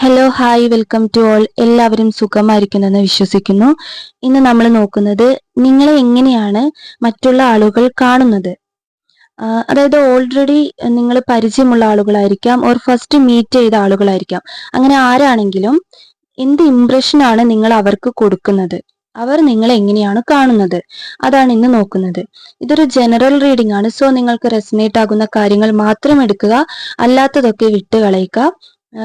Hello hi welcome to all. എല്ലാവരും സുഖമായിരിക്കുന്നെന്ന് വിശ്വസിക്കുന്നു. ഇന്ന് നമ്മൾ നോക്കുന്നത് നിങ്ങളെ എങ്ങനെയാണ് മറ്റുള്ള ആളുകൾ കാണുന്നത്. അതായത് ഓൾറെഡി നിങ്ങൾ പരിചയമുള്ള ആളുകളായിരിക്കാം, ഓർ ഫസ്റ്റ് മീറ്റ് ചെയ്ത ആളുകളായിരിക്കാം. അങ്ങനെ ആരാണെങ്കിലും എന്ത് ഇംപ്രഷനാണ് നിങ്ങൾ അവർക്ക് കൊടുക്കുന്നത്, അവർ നിങ്ങളെ എങ്ങനെയാണ് കാണുന്നത്, അതാണ് ഇന്ന് നോക്കുന്നത്. ഇതൊരു ജനറൽ റീഡിംഗ് ആണ്. സോ നിങ്ങൾക്ക് റെസനേറ്റ് ആകുന്ന കാര്യങ്ങൾ മാത്രം എടുക്കുക, അല്ലാത്തതൊക്കെ വിട്ട് കളയുക.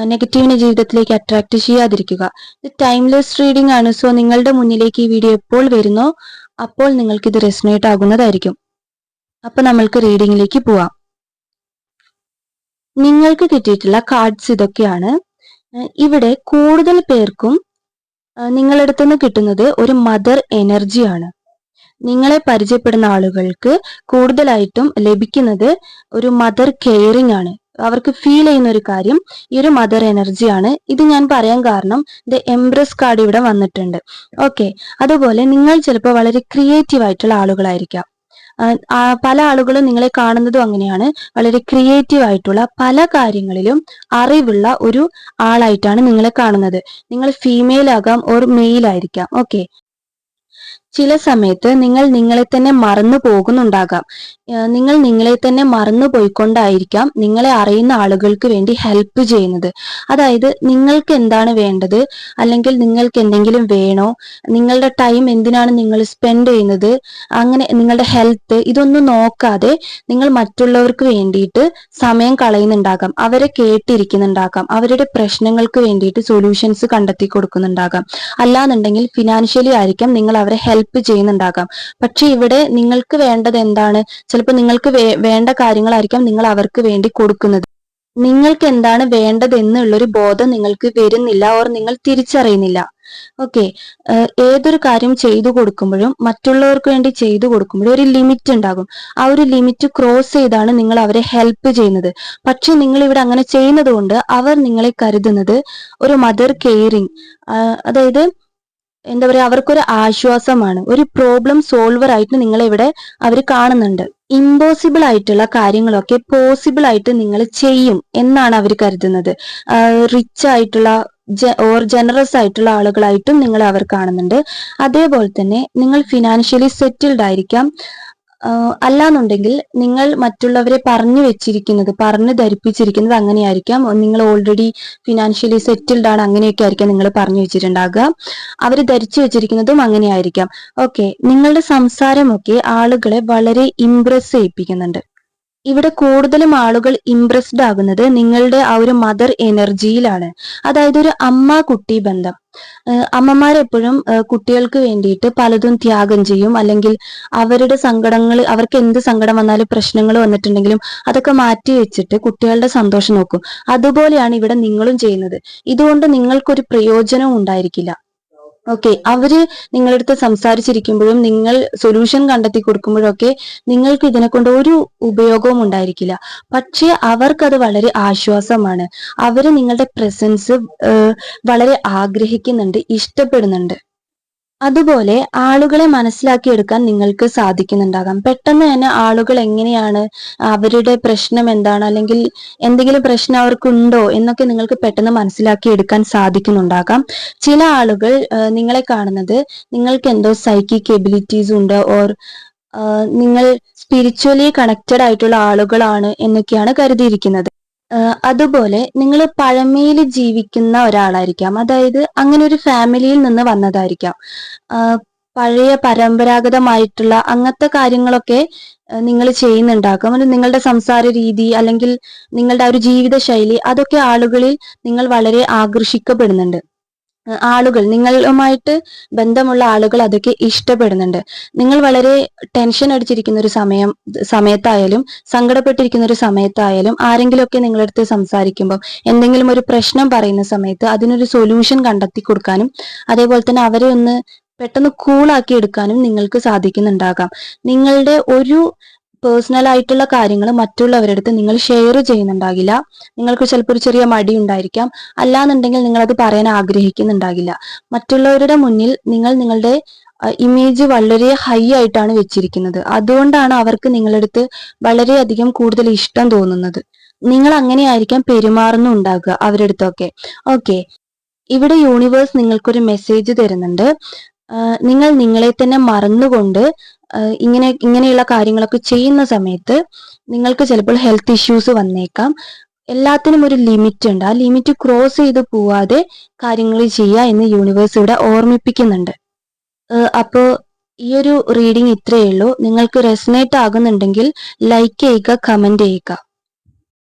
നെഗറ്റീവിനെ ജീവിതത്തിലേക്ക് അട്രാക്ട് ചെയ്യാതിരിക്കുക. ഇത് ടൈംലെസ് റീഡിംഗ് ആണ്. സോ നിങ്ങളുടെ മുന്നിലേക്ക് ഈ വീഡിയോ എപ്പോൾ വരുന്നോ അപ്പോൾ നിങ്ങൾക്ക് ഇത് റെസനേറ്റ് ആകുന്നതായിരിക്കും. അപ്പൊ നമ്മൾക്ക് റീഡിങ്ങിലേക്ക് പോവാം. നിങ്ങൾക്ക് കിട്ടിയിട്ടുള്ള കാർഡ്സ് ഇതൊക്കെയാണ്. ഇവിടെ കൂടുതൽ പേർക്കും നിങ്ങളുടെ അടുത്ത് നിന്ന് കിട്ടുന്നത് ഒരു മദർ എനർജിയാണ്. നിങ്ങളെ പരിചയപ്പെടുന്ന ആളുകൾക്ക് കൂടുതലായിട്ടും ലഭിക്കുന്നത് ഒരു മദർ കെയറിംഗ് ആണ്. അവർക്ക് ഫീൽ ചെയ്യുന്ന ഒരു കാര്യം ഈ ഒരു മദർ എനർജിയാണ്. ഇത് ഞാൻ പറയാൻ കാരണം ദ എംപ്രസ് കാർഡ് ഇവിടെ വന്നിട്ടുണ്ട്. ഓക്കെ, അതുപോലെ നിങ്ങൾ ചിലപ്പോൾ വളരെ ക്രിയേറ്റീവ് ആയിട്ടുള്ള ആളുകളായിരിക്കാം. പല ആളുകളും നിങ്ങളെ കാണുന്നതും അങ്ങനെയാണ്. വളരെ ക്രിയേറ്റീവ് ആയിട്ടുള്ള പല കാര്യങ്ങളിലും അറിവുള്ള ഒരു ആളായിട്ടാണ് നിങ്ങളെ കാണുന്നത്. നിങ്ങൾ ഫീമെയിൽ ആകാം ഓർ മെയിൽ ആയിരിക്കാം. ഓക്കെ, ചില സമയത്ത് നിങ്ങൾ നിങ്ങളെ തന്നെ മറന്നു പോകുന്നുണ്ടാകാം. നിങ്ങൾ നിങ്ങളെ തന്നെ മറന്നു പോയിക്കൊണ്ടായിരിക്കാം നിങ്ങളെ അറിയുന്ന ആളുകൾക്ക് വേണ്ടി ഹെൽപ്പ് ചെയ്യുന്നത്. അതായത് നിങ്ങൾക്ക് എന്താണ് വേണ്ടത്, അല്ലെങ്കിൽ നിങ്ങൾക്ക് എന്തെങ്കിലും വേണോ, നിങ്ങളുടെ ടൈം എന്തിനാണ് നിങ്ങൾ സ്പെൻഡ് ചെയ്യുന്നത്, അങ്ങനെ നിങ്ങളുടെ ഹെൽത്ത്, ഇതൊന്നും നോക്കാതെ നിങ്ങൾ മറ്റുള്ളവർക്ക് വേണ്ടിയിട്ട് സമയം കളയുന്നുണ്ടാകാം. അവരെ കേട്ടിരിക്കുന്നുണ്ടാകാം. അവരുടെ പ്രശ്നങ്ങൾക്ക് വേണ്ടിയിട്ട് സൊല്യൂഷൻസ് കണ്ടെത്തി കൊടുക്കുന്നുണ്ടാകാം. അല്ലാന്നുണ്ടെങ്കിൽ ഫിനാൻഷ്യലി ആയിരിക്കാം നിങ്ങൾ അവരെ ഹെൽപ്പ് ചെയ്യുന്നുണ്ടാകാം. പക്ഷെ ഇവിടെ നിങ്ങൾക്ക് വേണ്ടത് എന്താണ്? ചിലപ്പോൾ നിങ്ങൾക്ക് വേണ്ട കാര്യങ്ങളായിരിക്കാം നിങ്ങൾ അവർക്ക് വേണ്ടി കൊടുക്കുന്നത്. നിങ്ങൾക്ക് എന്താണ് വേണ്ടത് എന്നുള്ളൊരു ബോധം നിങ്ങൾക്ക് വരുന്നില്ല, ഓർ നിങ്ങൾ തിരിച്ചറിയുന്നില്ല. ഓക്കെ, ഏതൊരു കാര്യം ചെയ്തു കൊടുക്കുമ്പോഴും മറ്റുള്ളവർക്ക് വേണ്ടി ചെയ്തു കൊടുക്കുമ്പോഴും ഒരു ലിമിറ്റ് ഉണ്ടാകും. ആ ഒരു ലിമിറ്റ് ക്രോസ് ചെയ്താണ് നിങ്ങൾ അവരെ ഹെൽപ്പ് ചെയ്യുന്നത്. പക്ഷെ നിങ്ങൾ ഇവിടെ അങ്ങനെ ചെയ്യുന്നത് കൊണ്ട് അവർ നിങ്ങളെ കരുതുന്നത് ഒരു മദർ കെയറിങ്, അതായത് എന്താ പറയാ, അവർക്കൊരു ആശ്വാസമാണ്, ഒരു പ്രോബ്ലം സോൾവർ ആയിട്ട് നിങ്ങളെ ഇവിടെ അവർ കാണുന്നുണ്ട്. ഇമ്പോസിബിൾ ആയിട്ടുള്ള കാര്യങ്ങളൊക്കെ പോസിബിൾ ആയിട്ട് നിങ്ങൾ ചെയ്യും എന്നാണ് അവർ കരുതുന്നത്. റിച്ച് ആയിട്ടുള്ള ഓർ ജനറസ് ആയിട്ടുള്ള ആളുകളായിട്ടും നിങ്ങൾ അവർ കാണുന്നുണ്ട്. അതേപോലെ തന്നെ നിങ്ങൾ ഫിനാൻഷ്യലി സെറ്റിൽഡ് ആയിരിക്കാം. അല്ലാന്നുണ്ടെങ്കിൽ നിങ്ങൾ മറ്റുള്ളവരെ പറഞ്ഞു ധരിപ്പിച്ചിരിക്കുന്നത് അങ്ങനെയായിരിക്കാം. നിങ്ങൾ ഓൾറെഡി ഫിനാൻഷ്യലി സെറ്റിൽഡ് ആണ്, അങ്ങനെയൊക്കെ ആയിരിക്കാം നിങ്ങൾ പറഞ്ഞു വെച്ചിട്ടുണ്ടാകുക. അവർ ധരിച്ചു വെച്ചിരിക്കുന്നതും അങ്ങനെയായിരിക്കാം. ഓക്കെ, നിങ്ങളുടെ സംസാരമൊക്കെ ആളുകളെ വളരെ ഇംപ്രസ് ചെയ്യിപ്പിക്കുന്നുണ്ട്. ഇവിടെ കൂടുതലും ആളുകൾ ഇംപ്രസ്ഡ് ആകുന്നത് നിങ്ങളുടെ ആ ഒരു മദർ എനർജിയിലാണ്. അതായത് ഒരു അമ്മ കുട്ടി ബന്ധം. അമ്മമാരെപ്പോഴും കുട്ടികൾക്ക് വേണ്ടിയിട്ട് പലതും ത്യാഗം ചെയ്യും. അല്ലെങ്കിൽ അവരുടെ സങ്കടങ്ങൾ, അവർക്ക് എന്ത് സങ്കടം വന്നാലും പ്രശ്നങ്ങൾ വന്നിട്ടുണ്ടെങ്കിലും അതൊക്കെ മാറ്റി വെച്ചിട്ട് കുട്ടികളുടെ സന്തോഷം നോക്കും. അതുപോലെയാണ് ഇവിടെ നിങ്ങളും ചെയ്യുന്നത്. ഇതുകൊണ്ട് നിങ്ങൾക്കൊരു പ്രയോജനവും ഉണ്ടായിരിക്കില്ല. ഓക്കെ, അവര് നിങ്ങളടുത്ത് സംസാരിച്ചിരിക്കുമ്പോഴും നിങ്ങൾ സൊല്യൂഷൻ കണ്ടെത്തി കൊടുക്കുമ്പോഴൊക്കെ നിങ്ങൾക്ക് ഇതിനെ കൊണ്ട് ഒരു ഉപയോഗവും ഉണ്ടായിരിക്കില്ല. പക്ഷെ അവർക്കത് വളരെ ആശ്വാസമാണ്. അവര് നിങ്ങളുടെ പ്രസൻസ് വളരെ ആഗ്രഹിക്കുന്നുണ്ട്, ഇഷ്ടപ്പെടുന്നുണ്ട്. അതുപോലെ ആളുകളെ മനസ്സിലാക്കിയെടുക്കാൻ നിങ്ങൾക്ക് സാധിക്കുന്നുണ്ടാകാം. പെട്ടെന്ന് തന്നെ ആളുകൾ എങ്ങനെയാണ്, അവരുടെ പ്രശ്നം എന്താണ്, അല്ലെങ്കിൽ എന്തെങ്കിലും പ്രശ്നം അവർക്കുണ്ടോ എന്നൊക്കെ നിങ്ങൾക്ക് പെട്ടെന്ന് മനസ്സിലാക്കിയെടുക്കാൻ സാധിക്കുന്നുണ്ടാകാം. ചില ആളുകൾ നിങ്ങളെ കാണുന്നത് നിങ്ങൾക്ക് എന്തോ സൈക്കിക് എബിലിറ്റീസ് ഉണ്ട്, ഓർ നിങ്ങൾ സ്പിരിച്വലി കണക്റ്റഡ് ആയിട്ടുള്ള ആളുകളാണ് എന്നൊക്കെയാണ് കരുതിയിരിക്കുന്നത്. അതുപോലെ നിങ്ങൾ പഴമയിൽ ജീവിക്കുന്ന ഒരാളായിരിക്കാം. അതായത് അങ്ങനെ ഒരു ഫാമിലിയിൽ നിന്ന് വന്നതായിരിക്കാം. പഴയ പരമ്പരാഗതമായിട്ടുള്ള അങ്ങനത്തെ കാര്യങ്ങളൊക്കെ നിങ്ങൾ ചെയ്യുന്നുണ്ടാക്കാം. നിങ്ങളുടെ സംസാര രീതി, അല്ലെങ്കിൽ നിങ്ങളുടെ ആ ഒരു ജീവിത ശൈലി, അതൊക്കെ ആളുകളിൽ നിങ്ങൾ വളരെ ആകർഷിക്കപ്പെടുന്നുണ്ട്. ആളുകൾ, നിങ്ങളുമായിട്ട് ബന്ധമുള്ള ആളുകൾ അതൊക്കെ ഇഷ്ടപ്പെടുന്നുണ്ട്. നിങ്ങൾ വളരെ ടെൻഷൻ അടിച്ചിരിക്കുന്ന ഒരു സമയത്തായാലും സങ്കടപ്പെട്ടിരിക്കുന്ന ഒരു സമയത്തായാലും ആരെങ്കിലുമൊക്കെ നിങ്ങളടുത്ത് സംസാരിക്കുമ്പോൾ, എന്തെങ്കിലും ഒരു പ്രശ്നം പറയുന്ന സമയത്ത് അതിനൊരു സൊല്യൂഷൻ കണ്ടെത്തി കൊടുക്കാനും, അതേപോലെ തന്നെ അവരെ ഒന്ന് പെട്ടെന്ന് കൂളാക്കി എടുക്കാനും നിങ്ങൾക്ക് സാധിക്കുന്നുണ്ടാകാം. നിങ്ങളുടെ ഒരു പേഴ്സണൽ ആയിട്ടുള്ള കാര്യങ്ങൾ മറ്റുള്ളവരുടെ അടുത്ത് നിങ്ങൾ ഷെയർ ചെയ്യുന്നുണ്ടാകില്ല. നിങ്ങൾക്ക് ചിലപ്പോൾ ഒരു ചെറിയ മടി ഉണ്ടായിരിക്കാം. അല്ലാന്നുണ്ടെങ്കിൽ നിങ്ങൾ അത് പറയാൻ ആഗ്രഹിക്കുന്നുണ്ടാകില്ല. മറ്റുള്ളവരുടെ മുന്നിൽ നിങ്ങൾ നിങ്ങളുടെ ഇമേജ് വളരെ ഹൈ ആയിട്ടാണ് വെച്ചിരിക്കുന്നത്. അതുകൊണ്ടാണ് അവർക്ക് നിങ്ങളുടെ അടുത്ത് വളരെയധികം കൂടുതൽ ഇഷ്ടം തോന്നുന്നത്. നിങ്ങൾ അങ്ങനെയായിരിക്കാം പെരുമാറുന്നുണ്ടാകുക അവരുടെ അടുത്തൊക്കെ. ഓക്കെ, ഇവിടെ യൂണിവേഴ്സ് നിങ്ങൾക്കൊരു മെസ്സേജ് തരുന്നുണ്ട്. നിങ്ങൾ നിങ്ങളെ തന്നെ മറന്നുകൊണ്ട് ഇങ്ങനെയുള്ള കാര്യങ്ങളൊക്കെ ചെയ്യുന്ന സമയത്ത് നിങ്ങൾക്ക് ചിലപ്പോൾ ഹെൽത്ത് ഇഷ്യൂസ് വന്നേക്കാം. എല്ലാത്തിനും ഒരു ലിമിറ്റ് ഉണ്ട്. ആ ലിമിറ്റ് ക്രോസ് ചെയ്ത് പോവാതെ കാര്യങ്ങൾ ചെയ്യുക എന്ന് യൂണിവേഴ്സ് ഇവിടെ ഓർമ്മിപ്പിക്കുന്നുണ്ട്. അപ്പോൾ ഈ ഒരു റീഡിംഗ് ഇത്രയേ ഉള്ളൂ. നിങ്ങൾക്ക് റെസനേറ്റ് ആകുന്നുണ്ടെങ്കിൽ ലൈക്ക് ചെയ്യുക, കമന്റ് ചെയ്യുക.